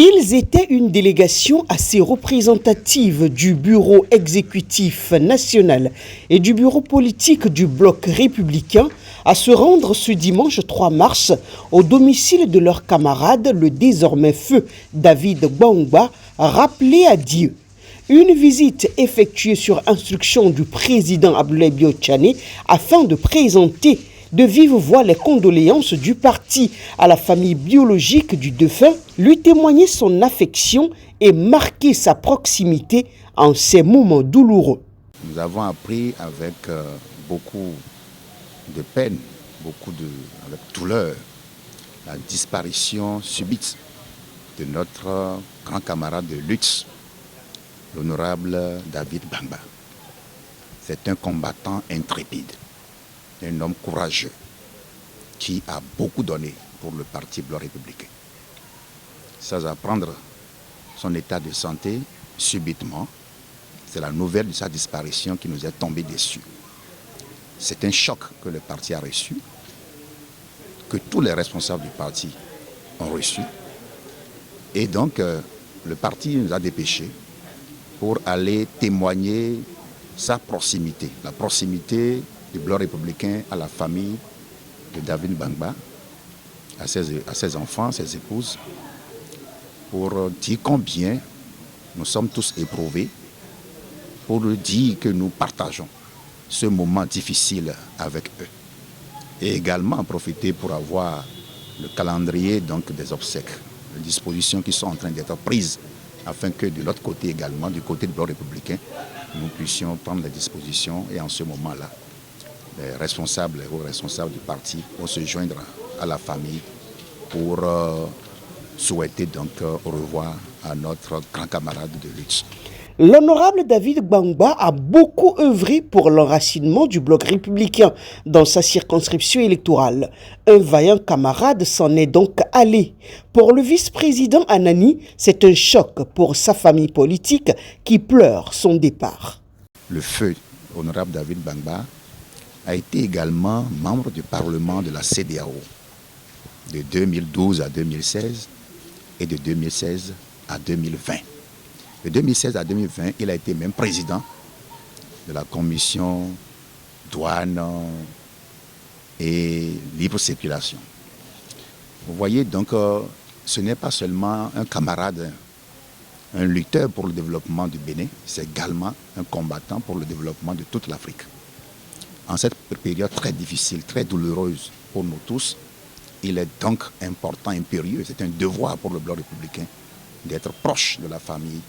Ils étaient une délégation assez représentative du bureau exécutif national et du bureau politique du bloc républicain à se rendre ce dimanche 3 mars au domicile de leur camarade, le désormais feu David Gbangba, rappelé à Dieu. Une visite effectuée sur instruction du président Abdoulaye Bio-Tchane afin de présenter de vive voix les condoléances du parti à la famille biologique du défunt, lui témoigner son affection et marquer sa proximité en ces moments douloureux. Nous avons appris avec beaucoup de peine, avec douleur, la disparition subite de notre grand camarade de lutte, l'honorable David Gbangba. C'est un combattant intrépide, un homme courageux qui a beaucoup donné pour le parti Bloc républicain. Sans apprendre son état de santé subitement, c'est la nouvelle de sa disparition qui nous est tombée dessus. C'est un choc que le parti a reçu, que tous les responsables du parti ont reçu. Et donc, le parti nous a dépêchés pour aller témoigner sa proximité, la proximité du Bloc républicain à la famille de David Gbangba, à ses enfants, ses épouses, pour dire combien nous sommes tous éprouvés, pour dire que nous partageons ce moment difficile avec eux. Et également en profiter pour avoir le calendrier donc, des obsèques, les dispositions qui sont en train d'être prises, afin que de l'autre côté également, du côté du Bloc républicain, nous puissions prendre les dispositions et en ce moment-là, les responsables, les hauts responsables du parti vont se joindre à la famille pour souhaiter donc au revoir à notre grand camarade de lutte. L'honorable David Gbangba a beaucoup œuvré pour l'enracinement du bloc républicain dans sa circonscription électorale. Un vaillant camarade s'en est donc allé. Pour le vice-président Anani, c'est un choc pour sa famille politique qui pleure son départ. Le feu, honorable David Gbangba, a été également membre du Parlement de la CEDEAO de 2012 à 2016 et de 2016 à 2020. De 2016 à 2020, il a été même président de la commission douane et libre circulation. Vous voyez donc, ce n'est pas seulement un camarade, un lutteur pour le développement du Bénin, c'est également un combattant pour le développement de toute l'Afrique. En cette période très difficile, très douloureuse pour nous tous, il est donc important, impérieux, c'est un devoir pour le Bloc républicain d'être proche de la famille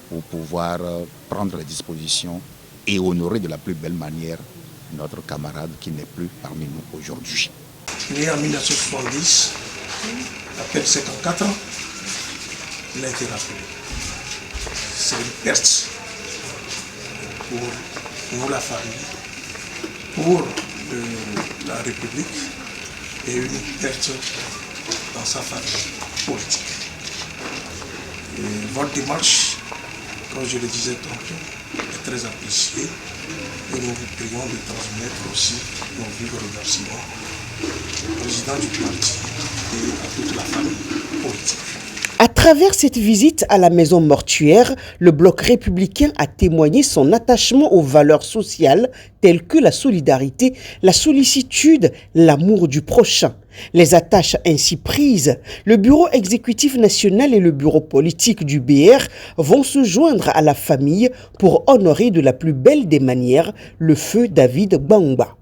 pour pouvoir prendre les dispositions et honorer de la plus belle manière notre camarade qui n'est plus parmi nous aujourd'hui. Né en 1970, à peine 54 ans, il a été rappelé. C'est une perte pour la famille, pour la République et une perte dans sa famille politique. Et votre démarche, comme je le disais tantôt, est très appréciée et nous vous prions de transmettre aussi nos vifs remerciements au président du parti et à toute la famille politique. À travers cette visite à la maison mortuaire, le bloc républicain a témoigné son attachement aux valeurs sociales telles que la solidarité, la sollicitude, l'amour du prochain. Les attaches ainsi prises, le bureau exécutif national et le bureau politique du BR vont se joindre à la famille pour honorer de la plus belle des manières le feu David Gbangba.